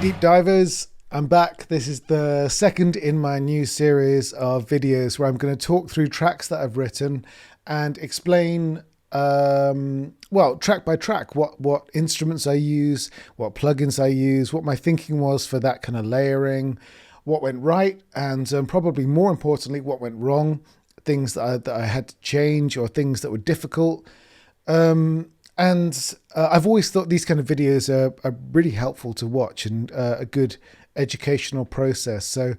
deep divers, I'm back. This is the second in my new series of videos where I'm going to talk through tracks that I've written and explain well, track by track, what instruments I use, what plugins I use, what my thinking was for that kind of layering, what went right, and probably more importantly, what went wrong, things that I had to change or things that were difficult. And I've always thought these kind of videos are really helpful to watch and a good educational process. So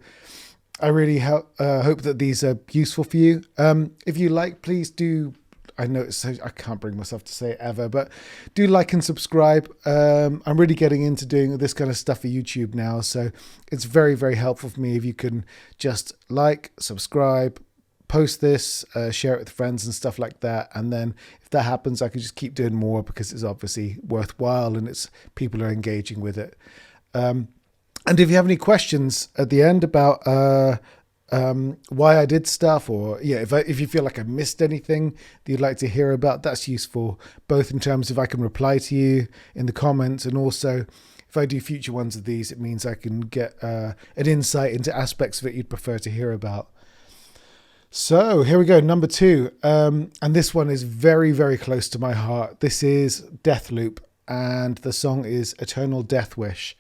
I really hope that these are useful for you. If you like, please do. I know I can't bring myself to say it ever, but do like and subscribe. I'm really getting into doing this kind of stuff for YouTube now. So it's very, very helpful for me if you can just like, subscribe, post this, share it with friends and stuff like that. And then if that happens, I can just keep doing more because it's obviously worthwhile and it's people are engaging with it. And if you have any questions at the end about why I did stuff, or if you feel like I missed anything that you'd like to hear about, that's useful, both in terms of I can reply to you in the comments, and also if I do future ones of these, it means I can get an insight into aspects of it you'd prefer to hear about. So here we go, number 2. And this one is very, very close to my heart. This is Deathloop, and the song is Eternal Deathwish,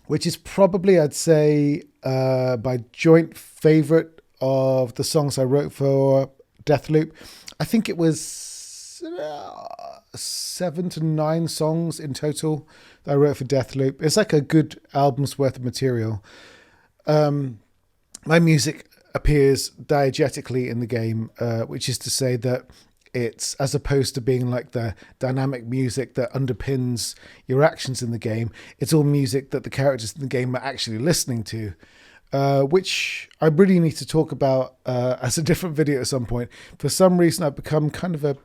which is probably, I'd say, my joint favorite of the songs I wrote for Deathloop. I think it was 7 to 9 songs in total that I wrote for Deathloop. It's like a good album's worth of material. My music appears diegetically in the game, which is to say that it's, as opposed to being like the dynamic music that underpins your actions in the game, it's all music that the characters in the game are actually listening to, which I really need to talk about as a different video at some point. For some reason, I've become kind of a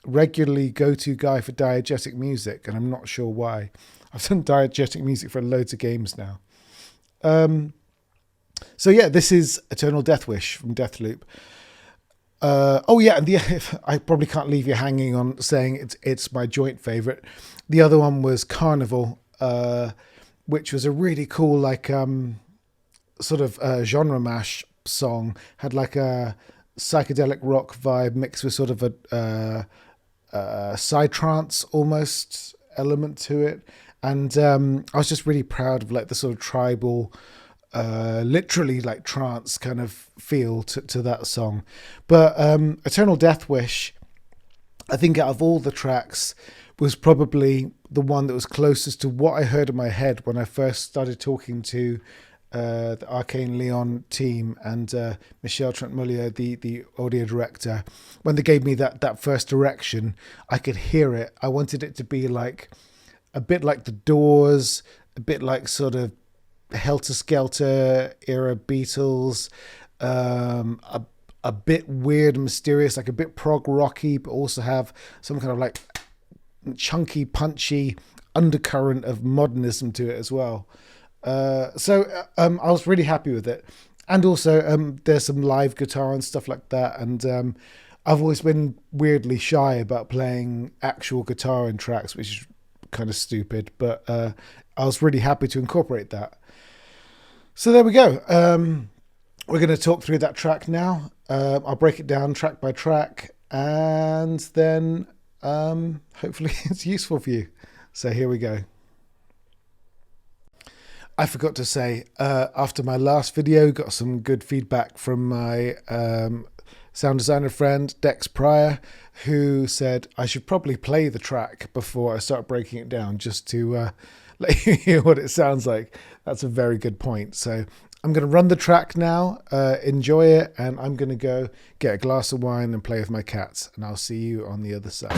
regularly go-to guy for diegetic music, and I'm not sure why. I've done diegetic music for loads of games now. So yeah, this is Eternal Deathwish from Deathloop. And I probably can't leave you hanging on saying it's my joint favorite. The other one was Carnival, which was a really cool sort of genre mash song. Had like a psychedelic rock vibe mixed with sort of a psytrance almost element to it, and I was just really proud of like the sort of tribal, literally like trance kind of feel to that song. But Eternal Deathwish, I think out of all the tracks, was probably the one that was closest to what I heard in my head when I first started talking to the Arcane Leon team and Michel Trentmulier, the audio director. When they gave me that first direction, I could hear it. I wanted it to be like a bit like The Doors, a bit like sort of Helter Skelter era Beatles, a bit weird and mysterious, like a bit prog rocky, but also have some kind of like chunky, punchy undercurrent of modernism to it as well. So I was really happy with it. And also there's some live guitar and stuff like that. And I've always been weirdly shy about playing actual guitar in tracks, which is kind of stupid, but I was really happy to incorporate that. So there we go. We're going to talk through that track now. I'll break it down track by track, and then hopefully it's useful for you. So here we go. I forgot to say, after my last video, got some good feedback from my sound designer friend, Dex Pryor, who said I should probably play the track before I start breaking it down, just to let you hear what it sounds like. That's a very good point. So I'm going to run the track now, enjoy it, and I'm going to go get a glass of wine and play with my cats, and I'll see you on the other side.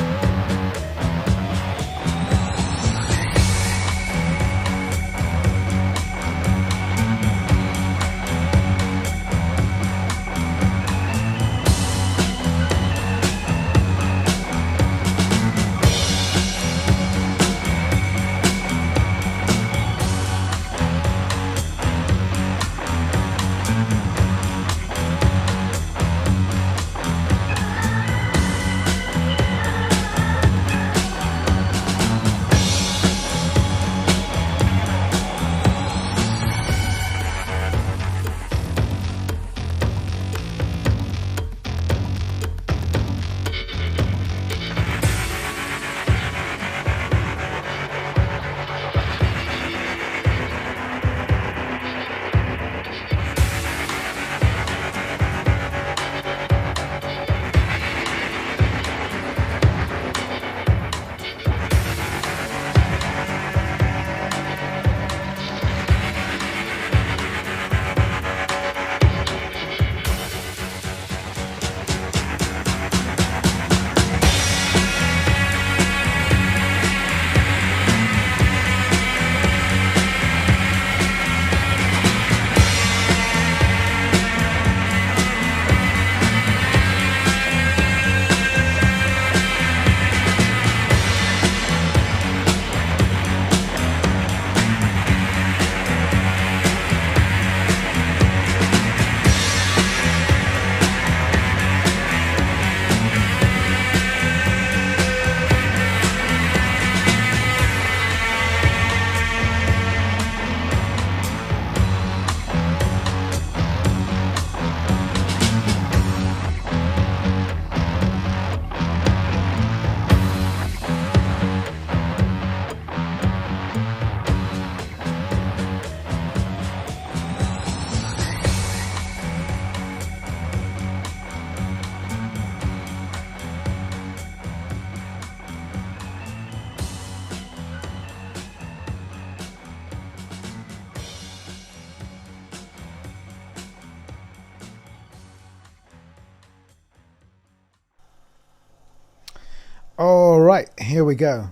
All right, here we go.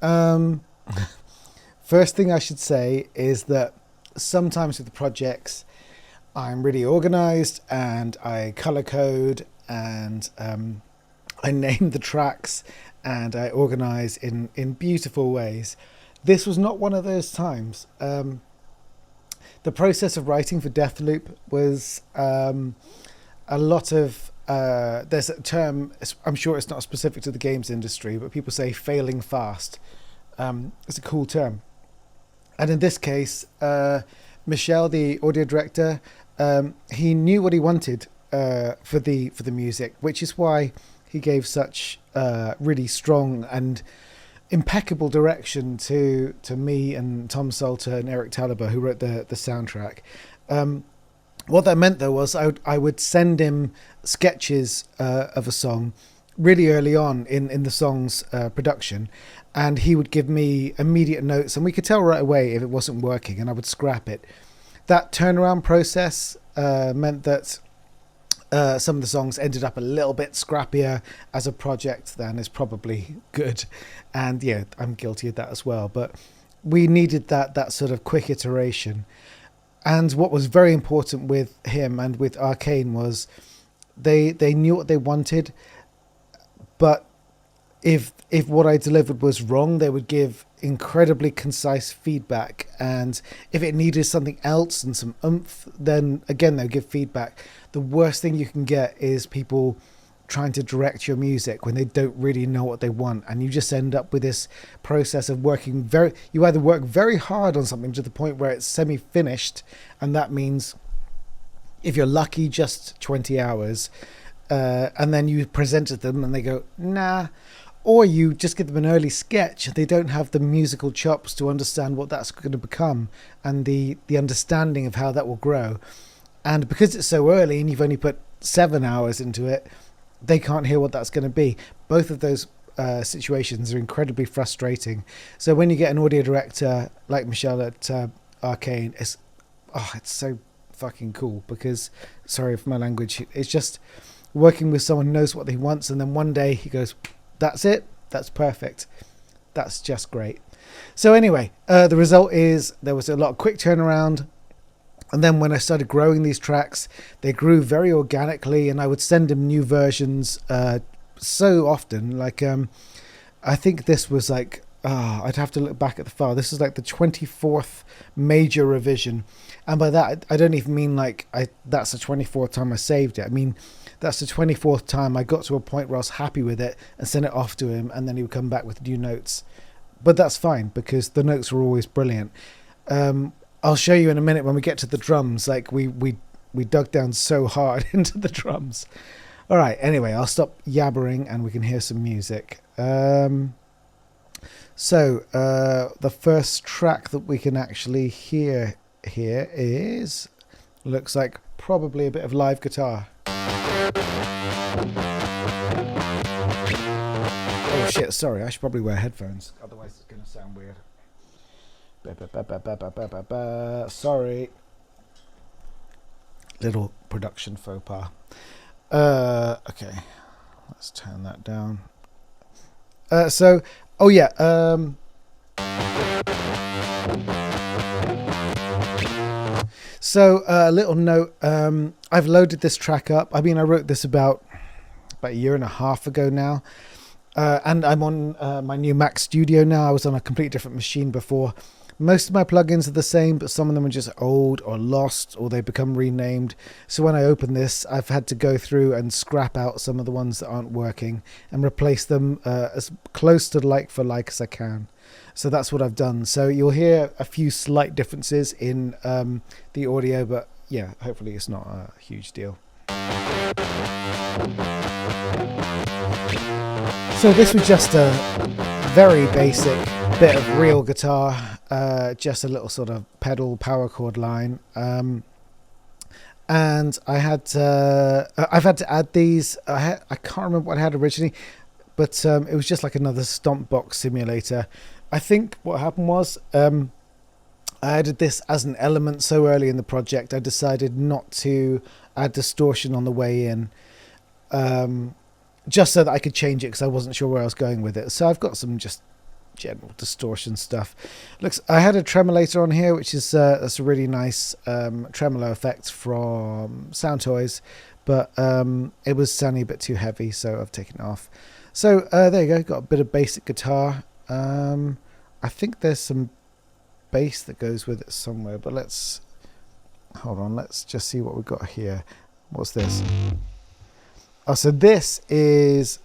Um, First thing I should say is that sometimes with the projects, I'm really organized and I color code and I name the tracks and I organize in beautiful ways. This was not one of those times. The process of writing for Deathloop was a lot of there's a term, I'm sure it's not specific to the games industry, but people say failing fast. It's a cool term. And in this case, Michel, the audio director, he knew what he wanted for the music, which is why he gave such really strong and impeccable direction to me and Tom Salter and Eric Taliber, who wrote the soundtrack. What that meant, though, was I would send him sketches of a song really early on in the song's production, and he would give me immediate notes, and we could tell right away if it wasn't working, and I would scrap it. That turnaround process meant that some of the songs ended up a little bit scrappier as a project than is probably good, and yeah, I'm guilty of that as well. But we needed that sort of quick iteration. And what was very important with him and with Arcane was they knew what they wanted, but if what I delivered was wrong, they would give incredibly concise feedback. And if it needed something else and some oomph, then again they'll give feedback. The worst thing you can get is people trying to direct your music when they don't really know what they want, and you just end up with this process of working you either work very hard on something to the point where it's semi-finished, and that means if you're lucky just 20 hours, and then you present it to them and they go nah, or you just give them an early sketch. They don't have the musical chops to understand what that's going to become and the understanding of how that will grow. And because it's so early and you've only put 7 hours into it, they can't hear what that's going to be. Both of those situations are incredibly frustrating. So when you get an audio director like Michelle at Arcane, it's so fucking cool, because, sorry for my language, it's just working with someone who knows what he wants, and then one day he goes, that's it, that's perfect, that's just great. So anyway, the result is there was a lot of quick turnaround. And then when I started growing these tracks, they grew very organically, and I would send him new versions so often. Like, I think this was like, I'd have to look back at the file. This is like the 24th major revision. And by that, I don't even mean like that's the 24th time I saved it. I mean, that's the 24th time I got to a point where I was happy with it and sent it off to him, and then he would come back with new notes. But that's fine, because the notes were always brilliant. I'll show you in a minute when we get to the drums. Like we dug down so hard into the drums. All right. Anyway, I'll stop yabbering and we can hear some music. So the first track that we can actually hear here is, looks like probably a bit of live guitar. Oh shit! Sorry, I should probably wear headphones. Otherwise, it's going to sound weird. Sorry. Little production faux pas. Okay. Let's turn that down. So a little note. I've loaded this track up. I mean, I wrote this about a year and a half ago now. And I'm on my new Mac Studio now. I was on a completely different machine before. Most of my plugins are the same, but some of them are just old or lost, or they become renamed. So when I open this, I've had to go through and scrap out some of the ones that aren't working and replace them as close to like for like as I can. So that's what I've done. So you'll hear a few slight differences in the audio, but yeah, hopefully it's not a huge deal. So this was just a very basic bit of real guitar, just a little sort of pedal power chord line, and I've had to add these. I can't remember what I had originally, but it was just like another stomp box simulator. I think what happened was I added this as an element so early in the project, I decided not to add distortion on the way in. just so that I could change it because I wasn't sure where I was going with it. So I've got some just general distortion stuff. Looks, I had a tremolator on here, which is that's a really nice tremolo effect from Sound Toys, but it was sounding a bit too heavy, so I've taken it off. So there you go, got a bit of basic guitar. I think there's some bass that goes with it somewhere, but let's hold on, let's just see what we've got here. What's this? Oh, so this is,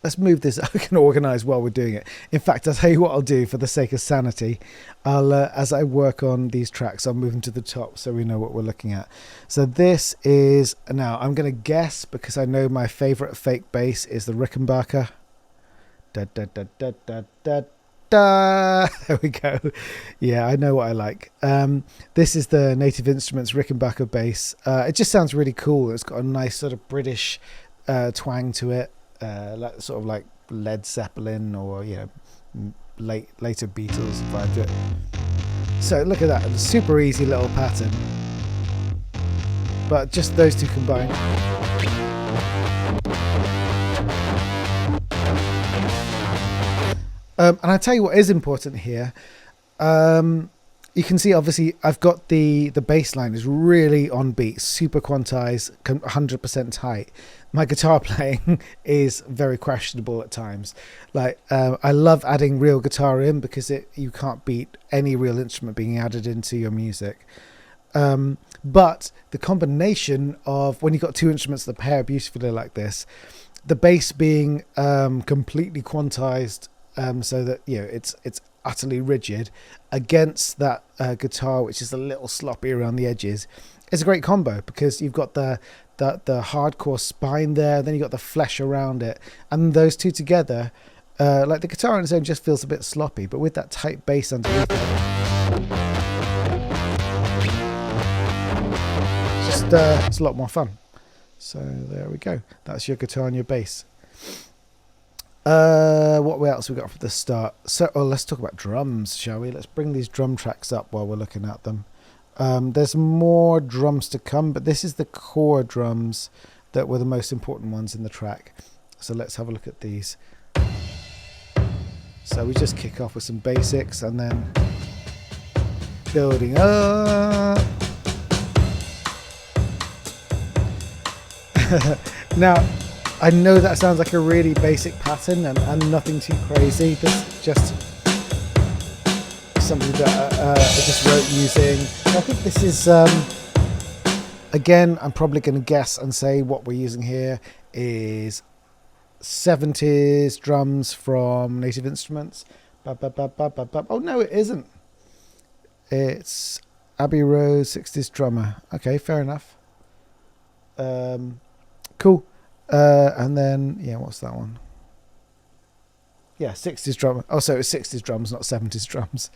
let's move this. I can organize while we're doing it. In fact, I'll tell you what I'll do for the sake of sanity. I'll as I work on these tracks, I'll move them to the top so we know what we're looking at. So this is, now I'm going to guess because I know my favorite fake bass is the Rickenbacker. Da, da, da, da, da, da, da. There we go. Yeah, I know what I like. This is the Native Instruments Rickenbacker bass. It just sounds really cool. It's got a nice sort of British twang to it. Like sort of like Led Zeppelin or later Beatles vibe to it. So look at that, a super easy little pattern, but just those two combined. And I tell you what is important here. You can see obviously I've got the bass line is really on beat, super quantized, 100% tight. My guitar playing is very questionable at times. Like I love adding real guitar in because you can't beat any real instrument being added into your music. But the combination of when you've got two instruments that pair beautifully like this, the bass being completely quantized, so that it's utterly rigid, against that guitar which is a little sloppy around the edges, is a great combo because you've got the hardcore spine there, then you've got the flesh around it, and those two together, like the guitar on its own just feels a bit sloppy, but with that tight bass underneath it, it's a lot more fun. So there we go, that's your guitar and your bass. What else we got from the start? So let's talk about drums, shall we? Let's bring these drum tracks up while we're looking at them. There's more drums to come, but this is the core drums that were the most important ones in the track. So let's have a look at these. So we just kick off with some basics and then building up. Now, I know that sounds like a really basic pattern and nothing too crazy. This is just something that I just wrote using. I think this is, again, I'm probably going to guess and say what we're using here is 70s drums from Native Instruments. Oh, no, it isn't. It's Abbey Road 60s drummer. Okay, fair enough. Cool. And then, what's that one? Yeah, 60s drum. Oh, so it was 60s drums, not 70s drums.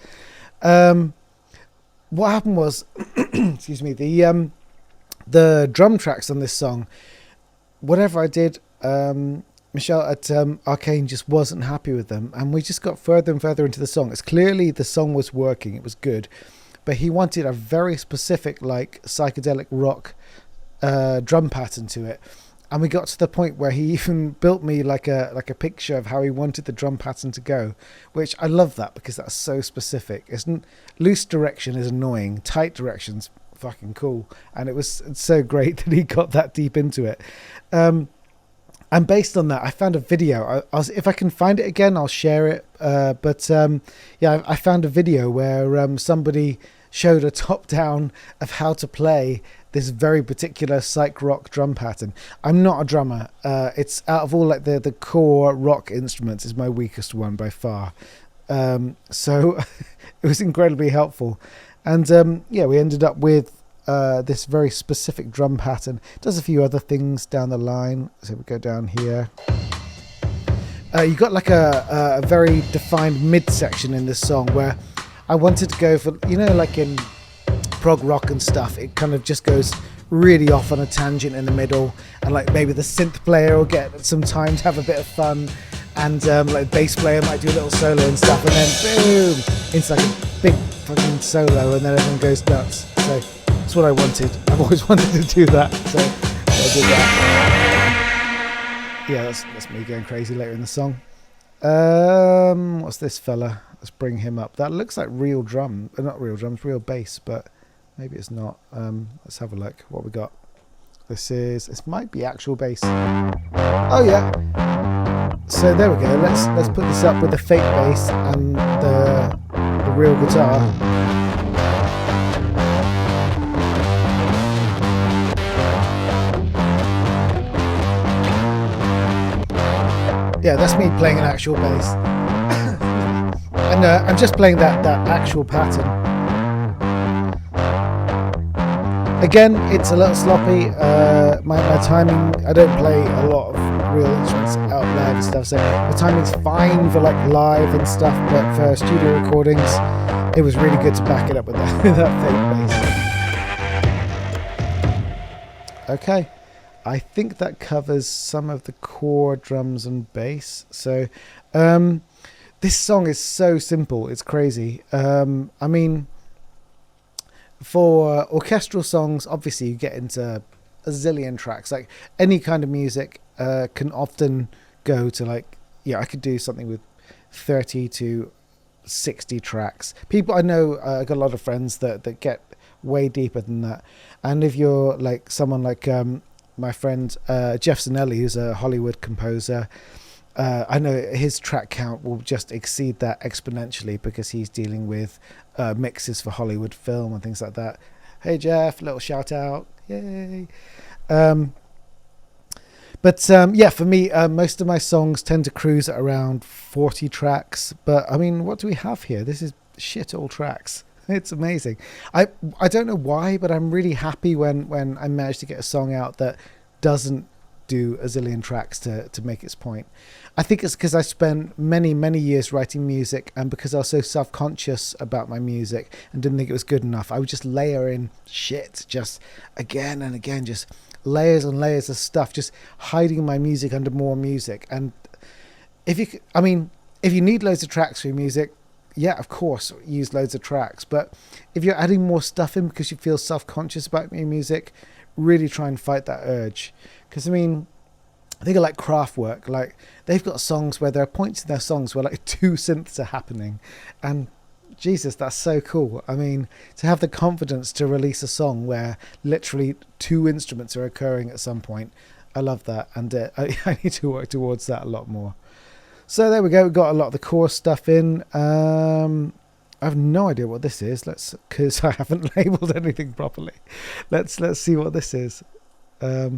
What happened was, excuse me, the drum tracks on this song, whatever I did, Michelle at Arcane just wasn't happy with them, and we just got further and further into the song. It's clearly the song was working, it was good, but he wanted a very specific, like, psychedelic rock drum pattern to it. And we got to the point where he even built me like a picture of how he wanted the drum pattern to go, which I love that because that's so specific. Loose direction is annoying, tight direction's fucking cool, and it's so great that he got that deep into it. And based on that, I found a video. If I can find it again, I'll share it. I found a video where somebody showed a top down of how to play this very particular psych rock drum pattern. I'm not a drummer. It's out of all like the core rock instruments is my weakest one by far. So it was incredibly helpful. And we ended up with this very specific drum pattern. It does a few other things down the line. So we go down here. You got like a very defined midsection in this song where I wanted to go for, like in prog rock and stuff, it kind of just goes really off on a tangent in the middle, and like maybe the synth player will get some time to have a bit of fun, and like bass player might do a little solo and stuff, and then boom, it's like a big fucking solo, and then everyone goes nuts. So that's what I wanted. I've always wanted to do that, so I did that. Yeah, that's me going crazy later in the song. What's this fella? Let's bring him up. That looks like real drum, not real drums, real bass, but maybe it's not. Let's have a look. What we got? This might be actual bass. Oh yeah. So there we go. Let's put this up with the fake bass and the real guitar. Yeah, that's me playing an actual bass. And I'm just playing that actual pattern. Again, it's a little sloppy. My timing, I don't play a lot of real instruments out live and stuff, so the timing's fine for like live and stuff, but for studio recordings, it was really good to back it up with that fake bass. Okay. I think that covers some of the core drums and bass. So this song is so simple, it's crazy. I mean, for orchestral songs, obviously you get into a zillion tracks. Like any kind of music can often go to like, yeah, I could do something with 30 to 60 tracks. People I know, I got a lot of friends that get way deeper than that. And if you're like someone like my friend Jeff Zanelli, who's a Hollywood composer, I know his track count will just exceed that exponentially because he's dealing with mixes for Hollywood film and things like that. Hey Jeff, little shout out, yay! But yeah, for me, most of my songs tend to cruise at around 40 tracks. But I mean, what do we have here? This is shit all tracks. It's amazing. I don't know why, but I'm really happy when I manage to get a song out that doesn't do a zillion tracks to make its point. I think it's because I spent many years writing music, and because I was so self-conscious about my music and didn't think it was good enough, I would just layer in shit just again and again, just layers and layers of stuff, just hiding my music under more music. And if you need loads of tracks for your music, yeah, of course, use loads of tracks. But if you're adding more stuff in because you feel self-conscious about your music, really try and fight that urge. Because I mean, I think of like Kraftwerk, like they've got songs where there are points in their songs where like 2 synths are happening, and Jesus, that's so cool. I mean, to have the confidence to release a song where literally 2 instruments are occurring at some point, I love that, and I need to work towards that a lot more. So there we go. We've got a lot of the core stuff in. I have no idea what this is. Because I haven't labeled anything properly. Let's see what this is. I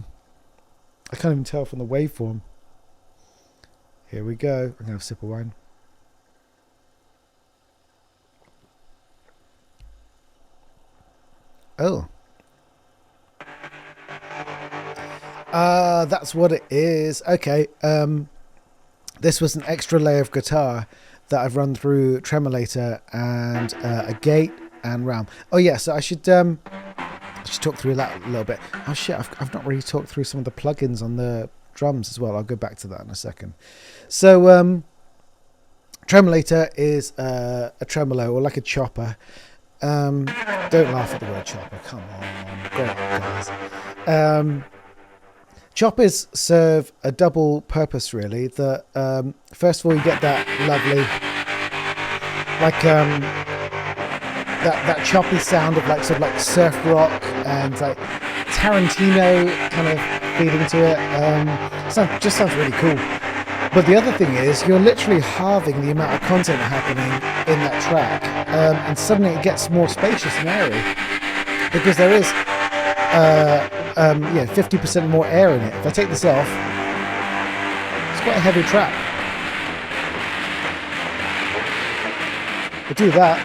can't even tell from the waveform. Here we go. I'm gonna have a sip of wine. Oh. That's what it is. Okay. This was an extra layer of guitar that I've run through Tremolator and a gate and Realm. Oh yeah, so I should talk through that a little bit. Oh shit, I've not really talked through some of the plugins on the drums as well. I'll go back to that in a second. So Tremolator is a tremolo, or like a chopper. Don't laugh at the word chopper. Come on, grow up, guys. Choppers serve a double purpose, really. That first of all, you get that lovely, like that choppy sound of like sort of like surf rock and like Tarantino kind of feeling to it. Just sounds really cool. But the other thing is, you're literally halving the amount of content happening in that track, and suddenly it gets more spacious and airy because there is 50% more air in it. If I take this off, it's quite a heavy track. But do that,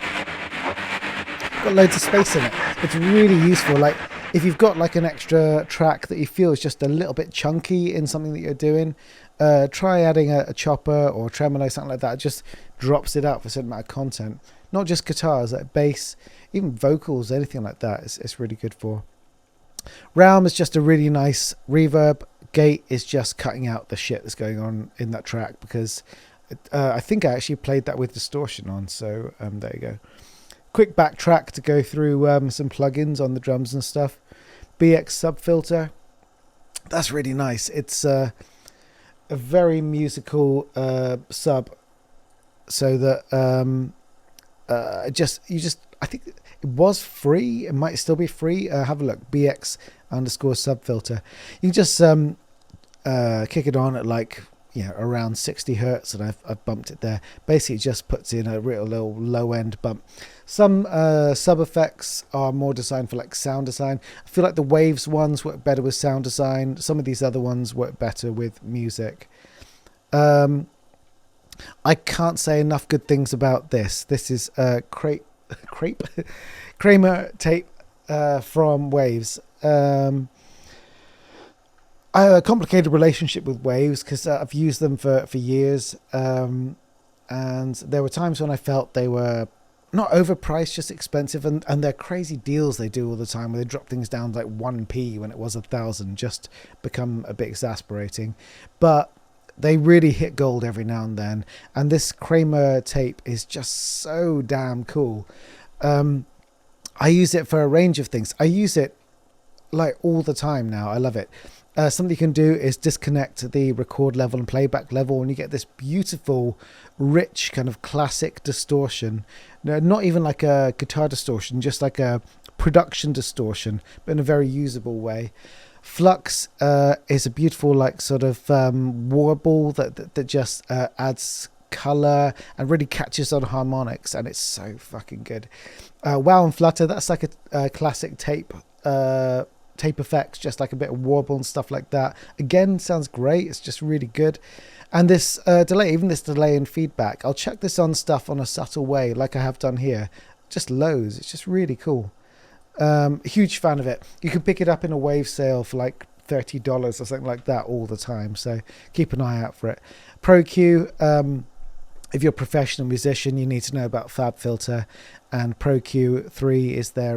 got loads of space in it. It's really useful. Like if you've got like an extra track that you feel is just a little bit chunky in something that you're doing, try adding a chopper or tremolo, something like that. It just drops it out for a certain amount of content. Not just guitars, like bass, even vocals, anything like that. It's really good for. Realm is just a really nice reverb. Gate is just cutting out the shit that's going on in that track, because I think I actually played that with distortion on. So there you go. Quick backtrack to go through some plugins on the drums and stuff. BX sub filter, that's really nice. It's a very musical sub, so that I think it was free. It might still be free. Have a look. BX underscore sub filter. You can just kick it on at like, around 60 hertz, and I've bumped it there. Basically, it just puts in a real little low end bump. Some sub effects are more designed for like sound design. I feel like the waves ones work better with sound design. Some of these other ones work better with music. I can't say enough good things about this. This is Kramer tape from Waves. I have a complicated relationship with Waves because I've used them for years, and there were times when I felt they were not overpriced, just expensive, and they're crazy deals they do all the time where they drop things down to like 1p when it was 1,000, just become a bit exasperating. But they really hit gold every now and then, and this Kramer tape is just so damn cool. I use it for a range of things. I use it like all the time now. I love it. Something you can do is disconnect the record level and playback level, and you get this beautiful, rich kind of classic distortion. No, not even like a guitar distortion, just like a production distortion, but in a very usable way. Flux is a beautiful, like, sort of warble that just adds color and really catches on harmonics, and it's so fucking good. Wow and Flutter, that's like a classic tape effects, just like a bit of warble and stuff like that. Again, sounds great. It's just really good. And this delay, even this delay and feedback, I'll check this on stuff on a subtle way, like I have done here. Just loads. It's just really cool. Huge fan of it. You can pick it up in a Wave sale for like $30 or something like that all the time, so keep an eye out for it. Pro Q, if you're a professional musician, you need to know about FabFilter, and Pro Q3 is their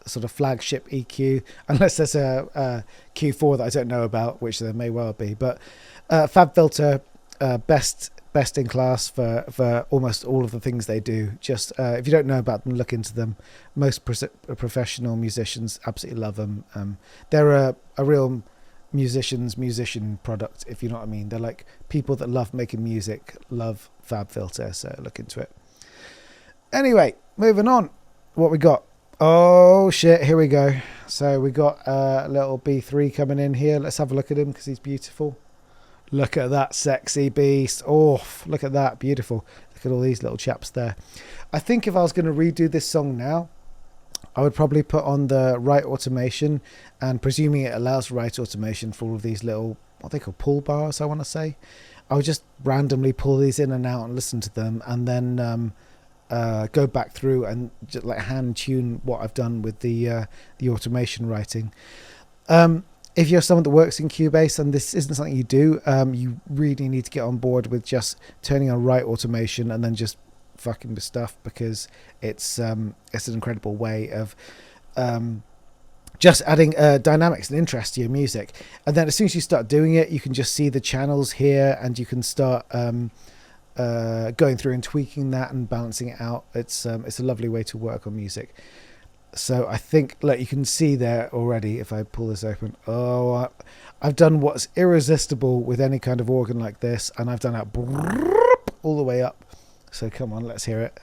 sort of flagship EQ, unless there's a Q4 that I don't know about, which there may well be. But FabFilter, best in class for almost all of the things they do. Just if you don't know about them, look into them. Most professional musicians absolutely love them. They're a real musician product, if you know what I mean. They're like people that love making music, love FabFilter, so look into it. Anyway, moving on. What we got? Oh shit, here we go. So we got a little B3 coming in here. Let's have a look at him because he's beautiful. Look at that sexy beast. Oh, look at that, beautiful. Look at all these little chaps there. I think if I was going to redo this song now, I would probably put on the right automation, and presuming it allows right automation for all of these little, what they call pull bars, I want to say. I would just randomly pull these in and out and listen to them, and then go back through and just like hand tune what I've done with the automation writing. If you're someone that works in Cubase and this isn't something you do, you really need to get on board with just turning on right automation and then just fucking with stuff, because it's an incredible way of just adding dynamics and interest to your music. And then as soon as you start doing it, you can just see the channels here, and you can start going through and tweaking that and balancing it out. It's a lovely way to work on music. So I think, like, you can see there already, if I pull this open, I've done what's irresistible with any kind of organ like this, and I've done that all the way up. So come on, let's hear it.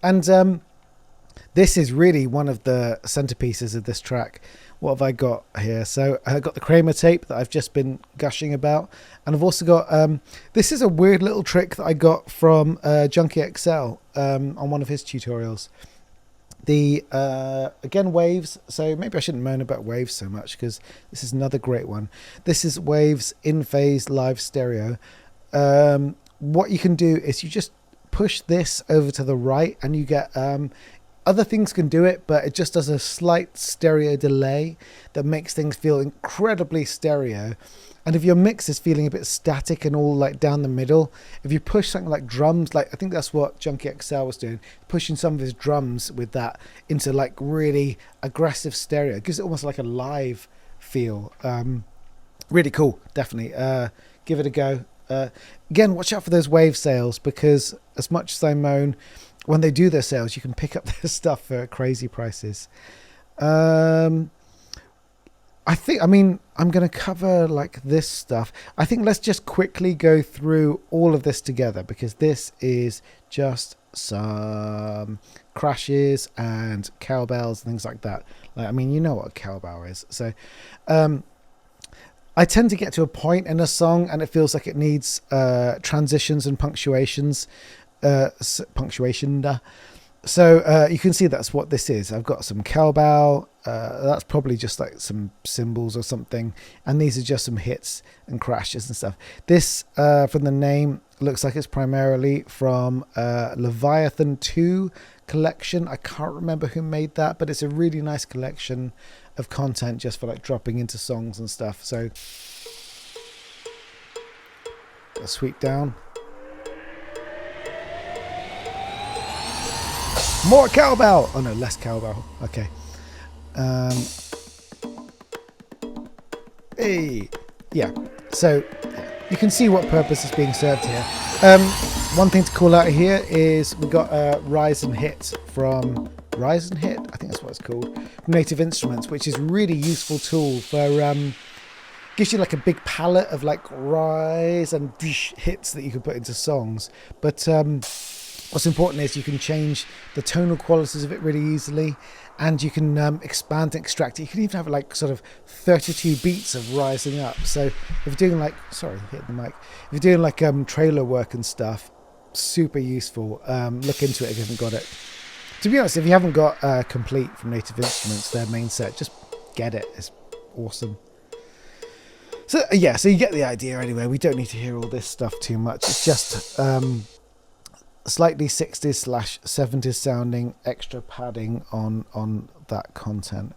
And this is really one of the centerpieces of this track. What have I got here? So I got the Kramer tape that I've just been gushing about, and I've also got this is a weird little trick that I got from Junkie XL on one of his tutorials. The again, Waves. So maybe I shouldn't moan about Waves so much, because this is another great one. This is Waves in phase live stereo. What you can do is you just push this over to the right, and you get other things can do it, but it just does a slight stereo delay that makes things feel incredibly stereo. And if your mix is feeling a bit static and all like down the middle, if you push something like drums, like I think that's what Junkie XL was doing, pushing some of his drums with that into like really aggressive stereo, it gives it almost like a live feel. Really cool, definitely. Give it a go. Again, watch out for those wave sales, because as much as I moan, when they do their sales, you can pick up their stuff for crazy prices. I mean, I'm going to cover like this stuff. I think let's just quickly go through all of this together, because this is just some crashes and cowbells and things like that. Like, I mean, you know what a cowbell is. So I tend to get to a point in a song and it feels like it needs transitions and punctuations. So you can see that's what this is. I've got some cowbell. That's probably just like some cymbals or something. And these are just some hits and crashes and stuff. This, from the name, looks like it's primarily from Leviathan 2 collection. I can't remember who made that, but it's a really nice collection of content just for like dropping into songs and stuff. So a sweep down. More cowbell. Oh no, less cowbell. Okay. Hey. Yeah. So you can see what purpose is being served here. One thing to call out here is we got Rise and Hit from Rise and Hit. I think that's what it's called. From Native Instruments, which is a really useful tool for gives you like a big palette of like rise and hits that you can put into songs. But what's important is you can change the tonal qualities of it really easily, and you can expand and extract it. You can even have like sort of 32 beats of rising up. So if you're doing like, sorry, hit the mic. If you're doing like trailer work and stuff, super useful. Look into it if you haven't got it. To be honest, if you haven't got Complete from Native Instruments, their main set, just get it. It's awesome. So yeah, so you get the idea anyway. We don't need to hear all this stuff too much. It's just slightly 60s/70s sounding extra padding on that content.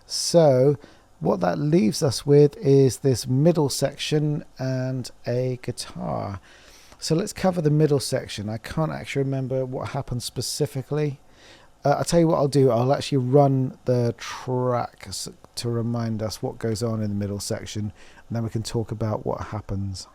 So what that leaves us with is this middle section and a guitar. So let's cover the middle section. I can't actually remember what happened specifically. I'll tell you what I'll do. I'll actually run the track to remind us what goes on in the middle section, and then we can talk about what happens.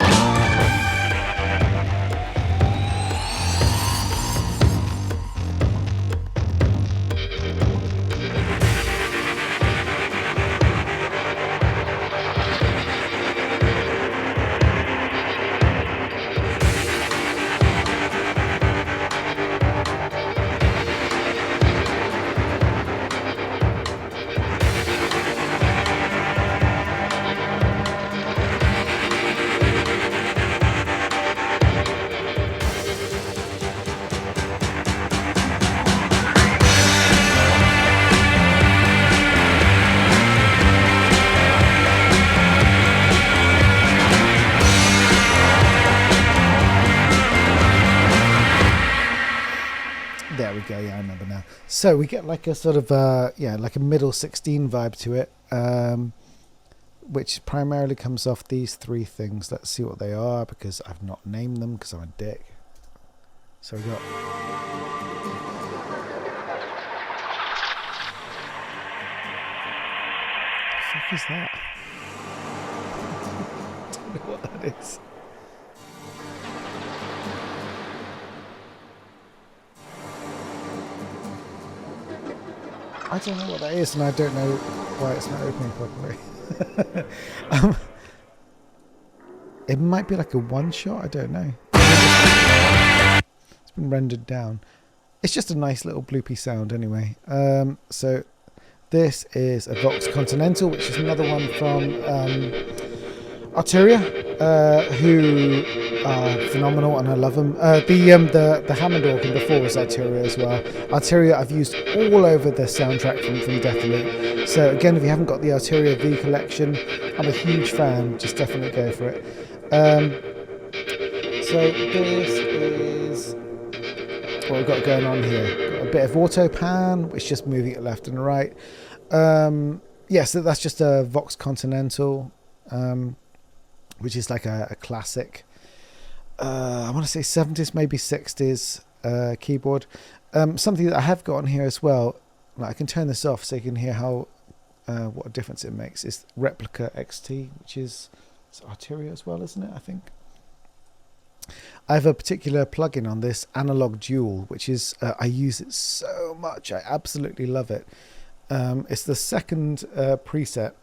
There we go. Yeah, I remember now. So we get like a sort of like a middle 16 vibe to it, which primarily comes off these three things. Let's see what they are, because I've not named them because I'm a dick. So we got what the fuck is that? I don't know what that is. I don't know what that is, and I don't know why it's not opening properly. It might be like a one shot, I don't know. It's been rendered down. It's just a nice little bloopy sound anyway. So this is a Vox Continental, which is another one from Arturia, who are phenomenal, and I love them. The Hammond organ before was Arturia as well. Arturia I've used all over the soundtrack from Deathloop. So again, if you haven't got the Arturia V collection, I'm a huge fan. Just definitely go for it. So this is what we've got going on here. Got a bit of auto pan, which is just moving it left and right. So that's just a Vox Continental. which is like a classic, I want to say 70s, maybe 60s keyboard. Something that I have got on here as well, I can turn this off so you can hear how what a difference it makes, is Replica XT, which is Arteria as well, isn't it? I think. I have a particular plugin on this, Analog Dual, which is, I use it so much. I absolutely love it. It's the second preset.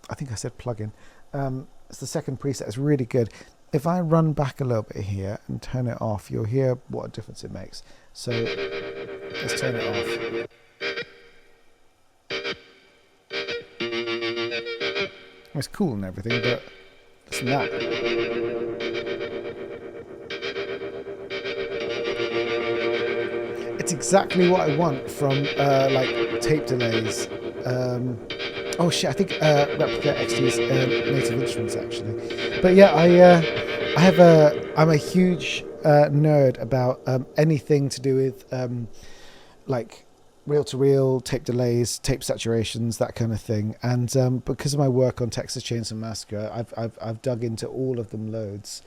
I think I said plugin. It's the second preset. It's really good. If I run back a little bit here and turn it off, you'll hear what a difference it makes. So let's turn it off. It's cool and everything, but listen to that. It's exactly what I want from like tape delays. Oh shit, I think Replica XT's native instruments actually. But yeah, I'm a huge nerd about anything to do with like reel-to-reel, tape delays, tape saturations, that kind of thing. And because of my work on Texas Chainsaw Massacre, I've dug into all of them loads.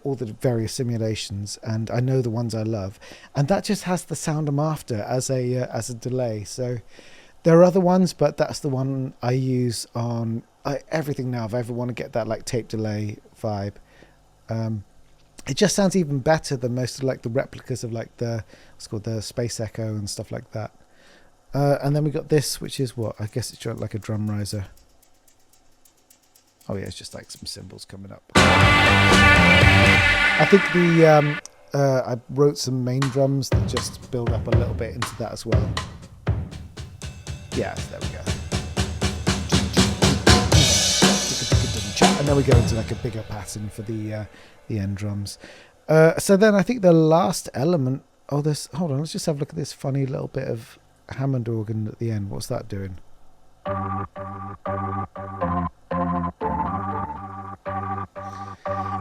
All the various simulations, and I know the ones I love, and that just has the sound I'm after as a delay. So there are other ones, but that's the one I use on everything now. If I ever want to get that like tape delay vibe, it just sounds even better than most of like the replicas of like what's called the Space Echo and stuff like that. And then we got this, which is what I guess it's like a drum riser. Oh yeah, it's just like some cymbals coming up. I think I wrote some main drums that just build up a little bit into that as well. Yeah, there we go. And then we go into like a bigger pattern for the end drums. So then I think the last element. Oh, hold on. Let's just have a look at this funny little bit of Hammond organ at the end. What's that doing?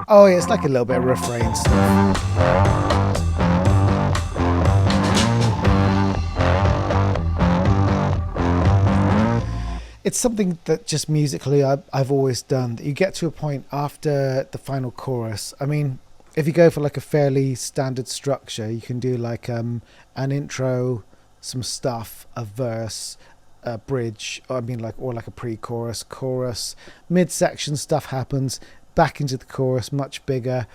Oh yeah, it's like a little bit of refrain stuff. It's something that just musically I've always done. That you get to a point after the final chorus. I mean, if you go for like a fairly standard structure, you can do like an intro, some stuff, a verse, a bridge, or like a pre-chorus, chorus, mid-section stuff happens, back into the chorus, much bigger.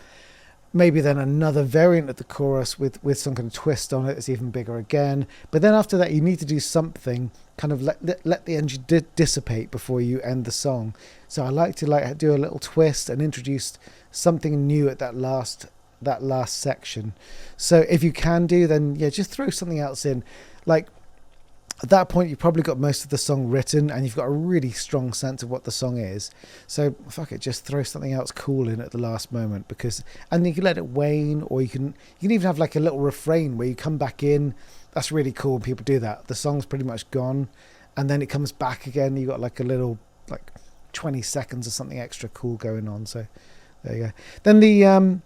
Maybe then another variant of the chorus with some kind of twist on it is even bigger again. But then after that, you need to do something, kind of let the energy dissipate before you end the song. So I like to do a little twist and introduce something new at that last section. So if you can do, then yeah, just throw something else in. Like at that point, you've probably got most of the song written and you've got a really strong sense of what the song is. So fuck it, just throw something else cool in at the last moment, and you can let it wane, or you can even have like a little refrain where you come back in. That's really cool. People do that. The song's pretty much gone and then it comes back again. You got like a little, like 20 seconds or something extra cool going on. So there you go. Then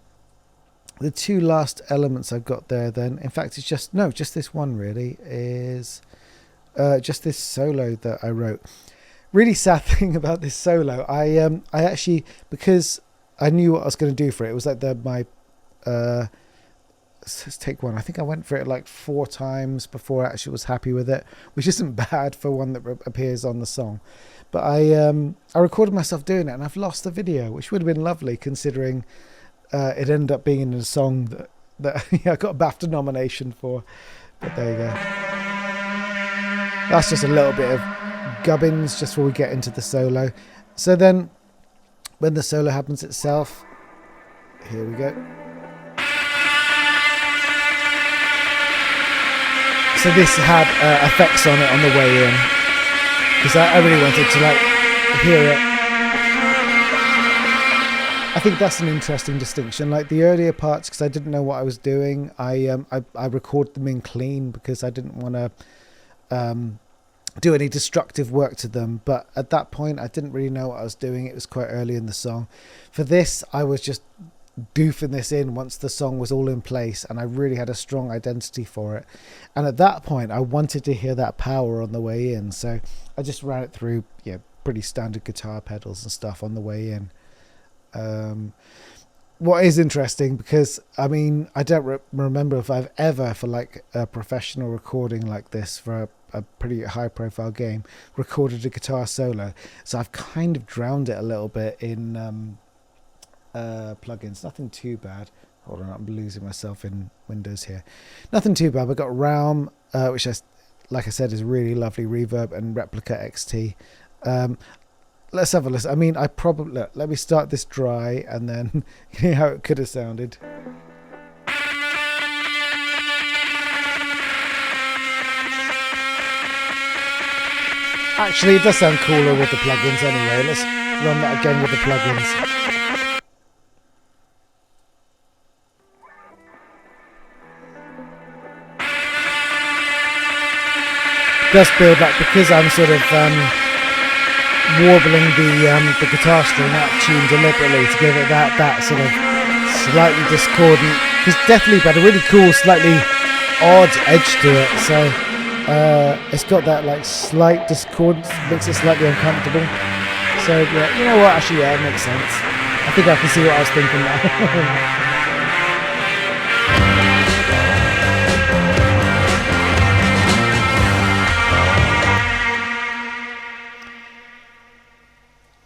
the two last elements I've got there then, in fact, it's just this one really, is just this solo that I wrote. Really sad thing about this solo, I actually, because I knew what I was going to do for it, it was like my let's take one. I think I went for it like 4 times before I actually was happy with it, which isn't bad for one that appears on the song. But I recorded myself doing it and I've lost the video, which would have been lovely considering it ended up being in a song that I got a BAFTA nomination for. But there you go. That's just a little bit of gubbins just before we get into the solo. So then when the solo happens itself, here we go. So this had effects on it on the way in, because I really wanted to like hear it. I think that's an interesting distinction. Like the earlier parts, because I didn't know what I was doing, I recorded them in clean because I didn't want to do any destructive work to them. But at that point, I didn't really know what I was doing. It was quite early in the song. For this, I was just doofing this in once the song was all in place and I really had a strong identity for it. And at that point, I wanted to hear that power on the way in. So I just ran it through, pretty standard guitar pedals and stuff on the way in. What is interesting, because I mean, I don't remember if I've ever, for like a professional recording like this for a pretty high profile game, recorded a guitar solo. So I've kind of drowned it a little bit in plugins. Nothing too bad. Hold on, I'm losing myself in Windows here. Nothing too bad. I've got Realm, which like I said, is really lovely reverb, and Replica XT. Let's have a listen. I mean, let me start this dry and then hear how it could have sounded. Actually, it does sound cooler with the plugins anyway. Let's run that again with the plugins. Does feel like, because I'm sort of warbling the guitar string out of tune deliberately to give it that sort of slightly discordant, because Deathloop had a really cool, slightly odd edge to it, so it's got that like slight discordance, makes it slightly uncomfortable. So yeah, you know what, actually yeah, it makes sense. I think I can see what I was thinking now.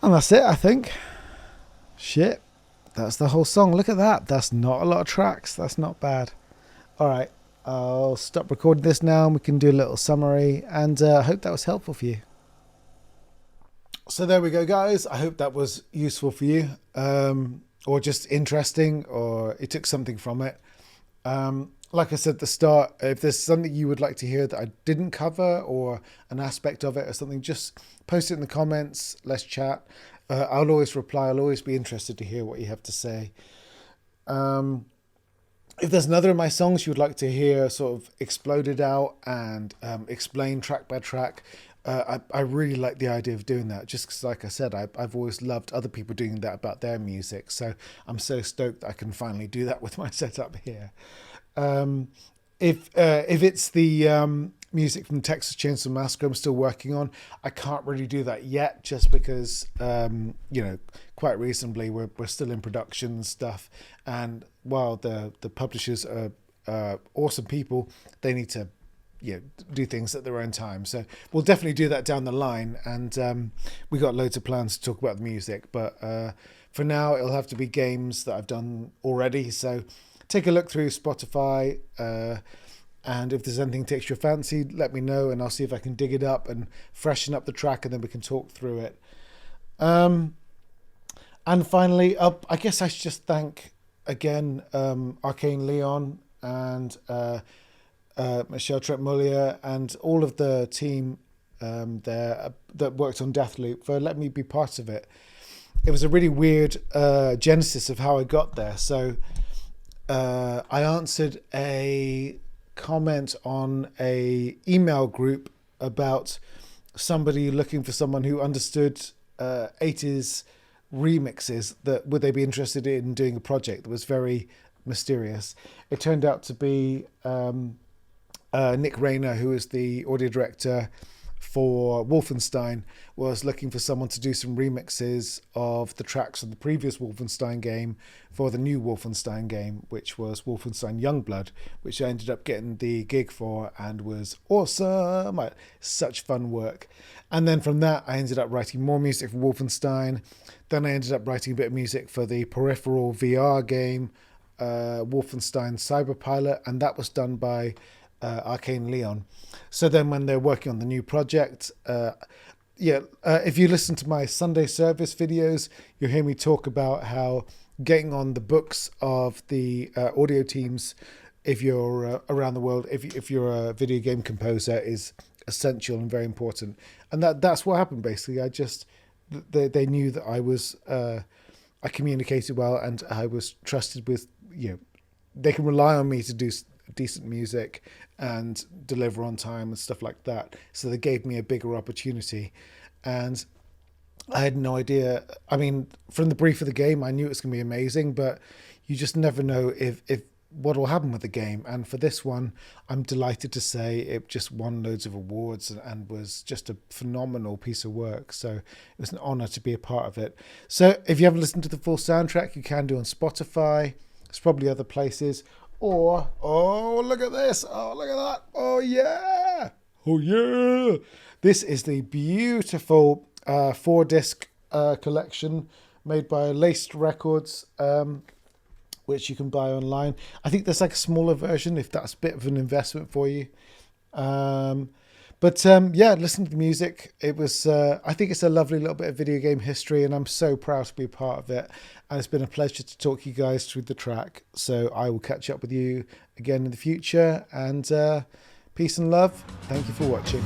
And that's it, I think. Shit. That's the whole song. Look at that. That's not a lot of tracks. That's not bad. All right. I'll stop recording this now and we can do a little summary. And I hope that was helpful for you. So there we go, guys. I hope that was useful for you. Or just interesting, or it took something from it. Like I said at the start, if there's something you would like to hear that I didn't cover, or an aspect of it or something, just post it in the comments. Let's chat. I'll always reply. I'll always be interested to hear what you have to say. If there's another of my songs you would like to hear sort of exploded out and explained track by track, I really like the idea of doing that, just because, like I said, I've always loved other people doing that about their music. So I'm so stoked that I can finally do that with my setup here. If it's the music from Texas Chainsaw Massacre I'm still working on, I can't really do that yet, just because quite reasonably we're still in production and stuff, and while the publishers are awesome people, they need to do things at their own time. So we'll definitely do that down the line, and we got loads of plans to talk about the music, but for now it'll have to be games that I've done already. So take a look through Spotify, and if there's anything takes your fancy, let me know, and I'll see if I can dig it up and freshen up the track, and then we can talk through it. And finally, I guess I should just thank again Arcane Leon and Michelle Trent-Mullier and all of the team there that worked on Deathloop for letting me be part of it. It was a really weird genesis of how I got there. So I answered a comment on a email group about somebody looking for someone who understood 80s remixes, that would they be interested in doing a project that was very mysterious. It turned out to be Nick Rayner, who is the audio director for Wolfenstein, was looking for someone to do some remixes of the tracks of the previous Wolfenstein game for the new Wolfenstein game, which was Wolfenstein Youngblood, which I ended up getting the gig for and was awesome. Such fun work. And then from that, I ended up writing more music for Wolfenstein. Then I ended up writing a bit of music for the Peripheral VR game, Wolfenstein Cyberpilot, and that was done by Arcane Leon. So then when they're working on the new project, if you listen to my Sunday service videos, you'll hear me talk about how getting on the books of the audio teams, if you're around the world, if you're a video game composer, is essential and very important. And that's what happened basically. They knew that I communicated well, and I was trusted with, they can rely on me to do decent music and deliver on time and stuff like that. So they gave me a bigger opportunity, and I had no idea. I mean, from the brief of the game, I knew it was going to be amazing, but you just never know if what will happen with the game. And for this one, I'm delighted to say it just won loads of awards and was just a phenomenal piece of work. So it was an honor to be a part of it. So if you haven't listened to the full soundtrack, you can do on Spotify. There's probably other places. Or, oh, look at this. Oh, look at that. Oh, yeah. Oh, yeah. This is the beautiful 4-disc collection made by Laced Records, which you can buy online. I think there's like a smaller version if that's a bit of an investment for you. Yeah, listen to the music. It was, I think it's a lovely little bit of video game history, and I'm so proud to be a part of it. And it's been a pleasure to talk you guys through the track. So I will catch up with you again in the future, and peace and love. Thank you for watching.